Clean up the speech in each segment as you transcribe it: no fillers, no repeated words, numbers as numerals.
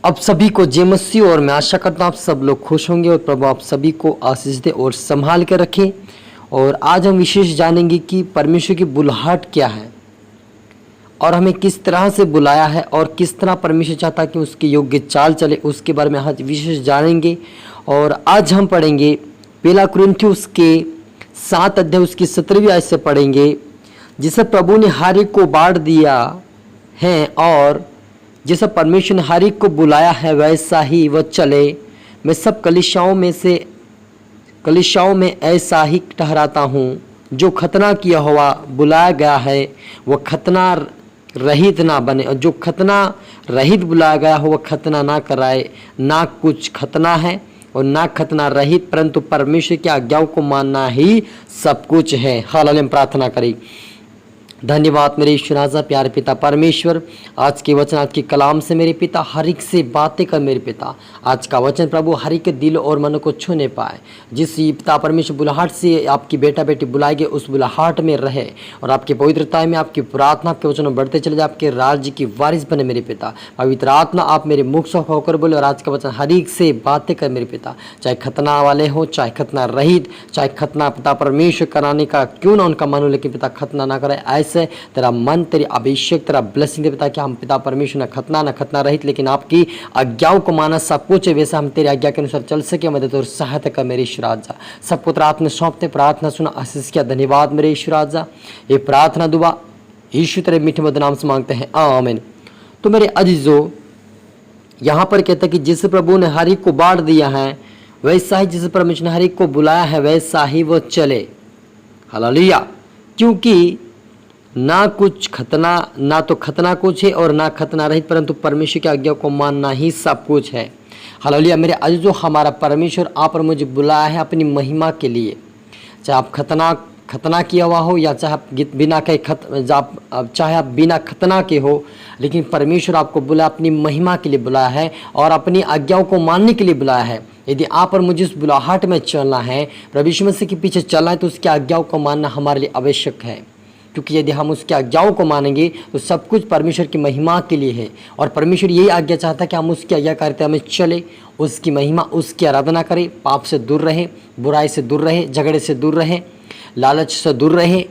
अब सभी को जय मसीह। और मैं आशा करता हूँ आप सब लोग खुश होंगे और प्रभु आप सभी को आशीष दे और संभाल कर रखें। और आज हम विशेष जानेंगे कि परमेश्वर की बुलाहट क्या है और हमें किस तरह से बुलाया है और किस तरह परमेश्वर चाहता है कि उसके योग्य चाल चले, उसके बारे में आज विशेष जानेंगे। और आज हम पढ़ेंगे पहला कुरिन्थियों के 7 अध्याय उसकी 17वीं आयत से पढ़ेंगे, जिसे प्रभु ने हर एक को बांट दिया है और जैसा परमेश्वर ने हर एक को बुलाया है वैसा ही वह चले। मैं सब कलीसियाओं में ऐसा ही ठहराता हूँ, जो खतना किया हुआ बुलाया गया है वह खतना रहित ना बने, और जो खतना रहित बुलाया गया हो वह खतना ना कराए। ना कुछ खतना है और ना खतना रहित, परंतु परमेश्वर की आज्ञाओं को मानना ही सब कुछ है। हालेलुया। हम प्रार्थना करें। धन्यवाद मेरे ईश्वर राजा प्यारे पिता परमेश्वर, आज के वचन आज के कलाम से मेरे पिता हर एक से बातें कर मेरे पिता। आज का वचन प्रभु हर एक के दिल और मन को छूने पाए। जिस पिता परमेश्वर बुलाहट से आपकी बेटा बेटी बुलाए गए उस बुलाहट में रहे और आपकी पवित्रता में आपकी प्रार्थना आपके वचन में बढ़ते चले जाए, आपके राज्य की वारिस बने मेरे पिता। पवित्र आत्मा आप मेरे मुख से होकर बोले और आज का वचन हर एक से बातें कर मेरे पिता, चाहे खतना वाले हो चाहे खतना रहित, चाहे खतना पिता परमेश्वर कराने का क्यों ना उनका मन हो, लेकिन पिता खतना ना करे। ऐसे तेरा मन तेरी अभिषेक तेरा ब्लेसिंग दे पिता कि हम पिता परमेश्वर न खतना रहित लेकिन आपकी आज्ञाओं को माना सब कुछ है, वैसा हम तेरी आज्ञा के अनुसार चल सके। मदद और सहायता कर मेरे ईश्वर राजा। सब पुत्र आपने सौंपते प्रार्थना सुना आशीष किया। धन्यवाद मेरे ईश्वर राजा। ये प्रार्थना दुआ यीशु तेरे मीठे मधुर नाम से मांगते हैं, आमीन। तो मेरे अजीजों, यहाँ पर कहता है कि जिस प्रभु ने हर एक को बांट दिया है वैसा ही जिस परमेश्वर ने हर एक को बुलाया है वैसा ही वो चले। हालेलुया। क्योंकि ना कुछ खतना, ना तो खतना कुछ है और ना खतना रहित, परंतु परमेश्वर की आज्ञा को मानना ही सब कुछ है। हालेलुया। मेरे अजीजों, हमारा परमेश्वर आप और मुझे बुलाया है अपनी महिमा के लिए। चाहे आप खतना किया हुआ हो या चाहे आप बिना के चाहे आप बिना खतना के हो, लेकिन परमेश्वर आपको बुलाया अपनी महिमा के लिए बुलाया है और अपनी आज्ञाओं को मानने के लिए बुलाया है। यदि आप और मुझे उस बुलाहट में चलना है, प्रभु यीशु मसीह के पीछे चलना है, तो उसकी आज्ञाओं को मानना हमारे लिए आवश्यक है। क्योंकि यदि हम उसकी आज्ञाओं को मानेंगे तो सब कुछ परमेश्वर की महिमा के लिए है और परमेश्वर यही आज्ञा चाहता है कि हम उसकी आज्ञाकारिता में चले, उसकी महिमा उसकी आराधना करें, पाप से दूर रहे, बुराई से दूर रहे, झगड़े से दूर रहे, लालच से दूर रहे।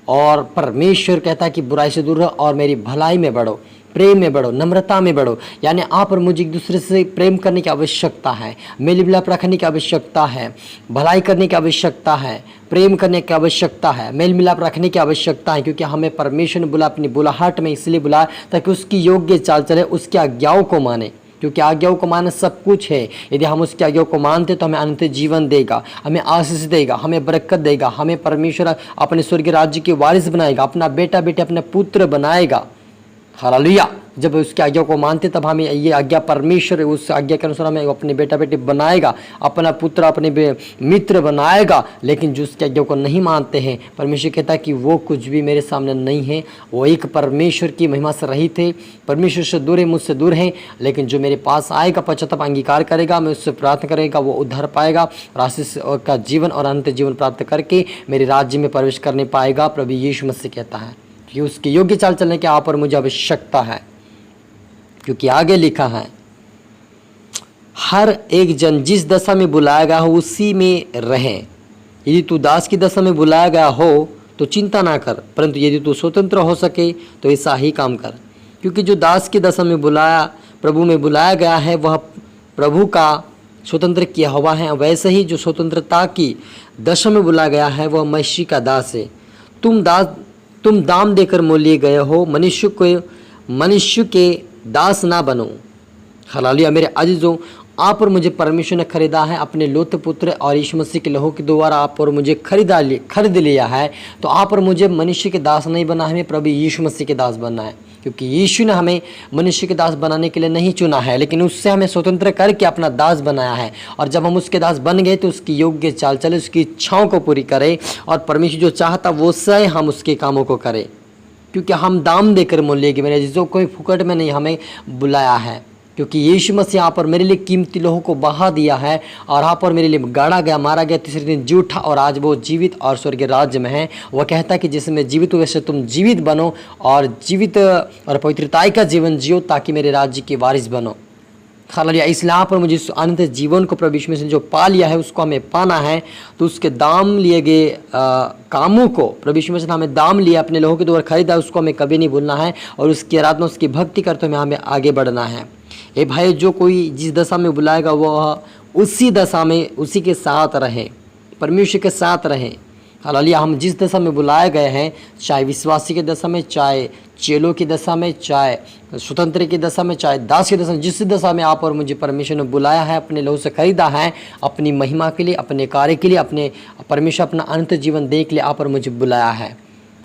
और परमेश्वर कहता है कि बुराई से दूर रहो और मेरी भलाई में बढ़ो, प्रेम में बढ़ो, नम्रता में बढ़ो। यानी आप और मुझे एक दूसरे से प्रेम करने की आवश्यकता है, मेल मिलाप रखने की आवश्यकता है, भलाई करने की आवश्यकता है, प्रेम करने की आवश्यकता है, मेल मिलाप रखने की आवश्यकता है। क्योंकि हमें परमेश्वर ने बुला अपनी बुलाहट में इसलिए बुलाया ताकि उसकी योग्य चाल चले, उसकी आज्ञाओं को माने। क्योंकि आज्ञाओं को मानना सब कुछ है। यदि हम उसकी आज्ञाओं को मानते तो हमें अनंत जीवन देगा, हमें आशीष देगा, हमें बरकत देगा, हमें परमेश्वर अपने स्वर्गीय राज्य के वारिस बनाएगा, अपना बेटा बेटे अपने पुत्र बनाएगा। हालेलुया। जब उसकी आज्ञा को मानते तब हमें ये आज्ञा परमेश्वर उस आज्ञा के अनुसार हमें अपने बेटा बेटी बनाएगा, अपना पुत्र अपने मित्र बनाएगा। लेकिन जो उसकी आज्ञा को नहीं मानते हैं, परमेश्वर कहता है कि वो कुछ भी मेरे सामने नहीं है, वो एक परमेश्वर की महिमा से रहित है, परमेश्वर से दूर है, मुझसे दूर है। लेकिन जो मेरे पास आएगा, पश्चाताप अंगीकार करेगा, मैं उससे प्रार्थना करेगा, वो उद्धार पाएगा और आशीष का जीवन और अनंत जीवन प्राप्त करके मेरे राज्य में प्रवेश करने पाएगा। प्रभु यीशु मसीह कहता है कि उसके योग्य चाल चलने की आप और मुझे आवश्यकता है। क्योंकि आगे लिखा है, हर एक जन जिस दशा में बुलाया गया हो उसी में रहे। यदि तू दास की दशा में बुलाया गया हो तो चिंता ना कर, परंतु यदि तू स्वतंत्र हो सके तो ऐसा ही काम कर। क्योंकि जो दास की दशा में प्रभु में बुलाया गया है वह प्रभु का स्वतंत्र किया हुआ है, वैसे ही जो स्वतंत्रता की दशा में बुलाया गया है वह मसीह का दास है। तुम दाम देकर मोल लिए गए हो, मनुष्य के दास ना बनो। हालेलुया। मेरे अजीजों, आप और मुझे परमेश्वर ने खरीदा है अपने लौते पुत्र और यीशु मसीह के लहू के द्वारा आप और मुझे खरीद लिया है। तो आप और मुझे मनुष्य के दास नहीं बना है, हमें प्रभु यीशु मसीह के दास बनना है। क्योंकि यीशु ने हमें मनुष्य के दास बनाने के लिए नहीं चुना है, लेकिन उससे हमें स्वतंत्र करके अपना दास बनाया है। और जब हम उसके दास बन गए तो उसकी योग्य चाल चले, उसकी इच्छाओं को पूरी करें और परमेश्वर जो चाहता वो से हम उसके कामों को करें। क्योंकि हम दाम देकर मोल लिए गए मेरे अजीजों, कोई फुकट में नहीं हमें बुलाया है। क्योंकि यीशु मसीह यहाँ पर मेरे लिए कीमती लोगों को बहा दिया है और यहाँ पर मेरे लिए गाड़ा गया, मारा गया, तीसरे दिन जी उठा और आज वो जीवित और स्वर्गीय राज्य में है। वह कहता है कि जिसमें जीवित हो वैसे तुम जीवित बनो और जीवित और पवित्रताई का जीवन जियो ताकि मेरे राज्य के वारिस बनो। हालेलुया। इसलिए यहाँ पर मुझे इस अनंत जीवन को प्रभु यीशु मसीह ने जो पा लिया है उसको हमें पाना है, तो उसके दाम लिए गए कामों को प्रभु यीशु मसीह ने हमें दाम लिया, अपने लोगों के द्वारा खरीदा, उसको हमें कभी नहीं भूलना है और उसकी आराधना उसकी भक्ति करते हुए हमें आगे बढ़ना है। ए भाई, जो कोई जिस दशा में बुलाएगा वह उसी दशा में उसी के साथ रहे, परमेश्वर के साथ रहे। हालेलुया। हम जिस दशा में बुलाए गए हैं, चाहे विश्वासी की दशा में, चाहे चेलों की दशा में, चाहे स्वतंत्र की दशा में, चाहे दास की दशा में, जिस दशा में आप और मुझे परमेश्वर ने बुलाया है, अपने लोगों से खरीदा है, अपनी महिमा के लिए, अपने कार्य के लिए, अपने परमेश्वर अपना अनंत जीवन देख लिए आप और मुझे बुलाया है।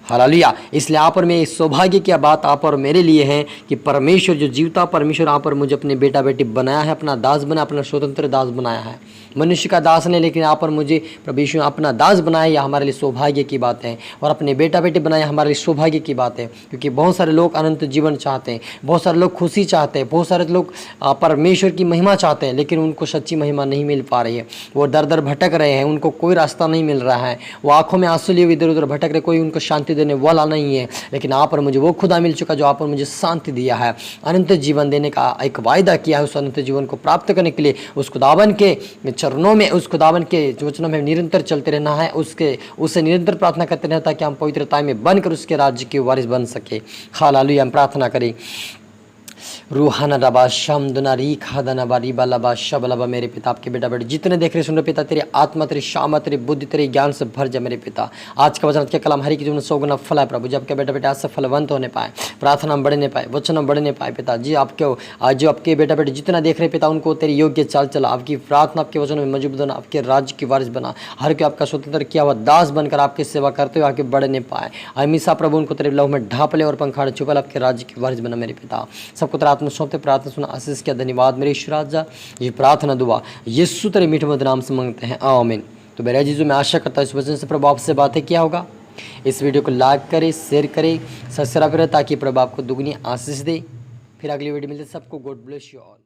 हालेलुया। इसलिए आप और मैं इस सौभाग्य की बात आप और मेरे लिए है कि परमेश्वर जो जीवता परमेश्वर आप और मुझे अपने बेटा बेटी बनाया है, अपना दास बनाया, अपना स्वतंत्र दास बनाया है। मनुष्य का दास नहीं, लेकिन आप और मुझे प्रभु यीशु ने अपना दास बनाया, यह हमारे लिए सौभाग्य की बात है। और अपने बेटा बेटी बनाया हमारे लिए सौभाग्य की बात है, क्योंकि बहुत सारे लोग अनंत जीवन चाहते हैं, बहुत सारे लोग खुशी चाहते हैं, बहुत सारे लोग परमेश्वर की महिमा चाहते हैं, लेकिन उनको सच्ची महिमा नहीं मिल पा रही है। वो दर दर भटक रहे हैं, उनको कोई रास्ता नहीं मिल रहा है, वो आंखों में आंसू लिए इधर उधर भटक रहे, कोई उनको शांति देने वाला नहीं है। लेकिन आप और मुझे वो खुदा मिल चुका जो आप और मुझे शांति दिया है, अनंत जीवन देने का एक वायदा किया है। उस अनंत जीवन को प्राप्त करने के लिए उस खुदावन के चरणों में, उस खुदावन के वचनों में निरंतर चलते रहना है, उससे निरंतर प्रार्थना करते रहना, ताकि हम पवित्रता में बनकर उसके राज्य के वारिस बन सके। हालेलुया। हम प्रार्थना करें। रूहाना रबा शमदना री खादना बारी बालाबा शबलबा। मेरे पिता, आपके बेटा बेटे जितने देख रहे सुन रहे पिता, तेरी आत्मा, तेरी शामा, तेरी बुद्धि, तेरे ज्ञान से भर जा मेरे पिता। आज का वचन के कलाम हरि के जीवन 100 गुना फल है प्रभु, जब के बेटा बेटे आज से फलवंत होने पाए, प्रार्थना में बढ़ने पाए, वचन में बढ़ने पाए पिता जी। आपके आज जो आपके बेटा बेटे जितना देख रहे पिता, उनको तेरी योग्य चाल चला, आपकी प्रार्थना आपके वचन में मौजूद होना, आपके राज्य की वारिस बना, हर कोई आपका स्वतंत्र किया हुआ दास बनकर आपकी सेवा करते हुए आगे बढ़ने पाए। हमेशा प्रभु उनको तेरे लहू में ढाप ले और पंखाड़ छुपल, आपके राज्य की वारिस बना मेरे पिता। सबको तेरा आत्मा सौंपते, प्रार्थना सुना, आशीष किया, धन्यवाद मेरे ईश्वर राजा। ये प्रार्थना दुआ यीशु तेरे मीठे मधुर नाम से मांगते हैं, आमीन। तो मेरा जीजू, मैं आशा करता हूँ इस वचन से प्रभु आपसे बातें किया होगा। इस वीडियो को लाइक करें, शेयर करें, सब्सक्राइब करें, ताकि प्रभु आपको दुगनी आशीष दे। फिर अगली वीडियो मिलते, सबको गॉड ब्लेस यू ऑल।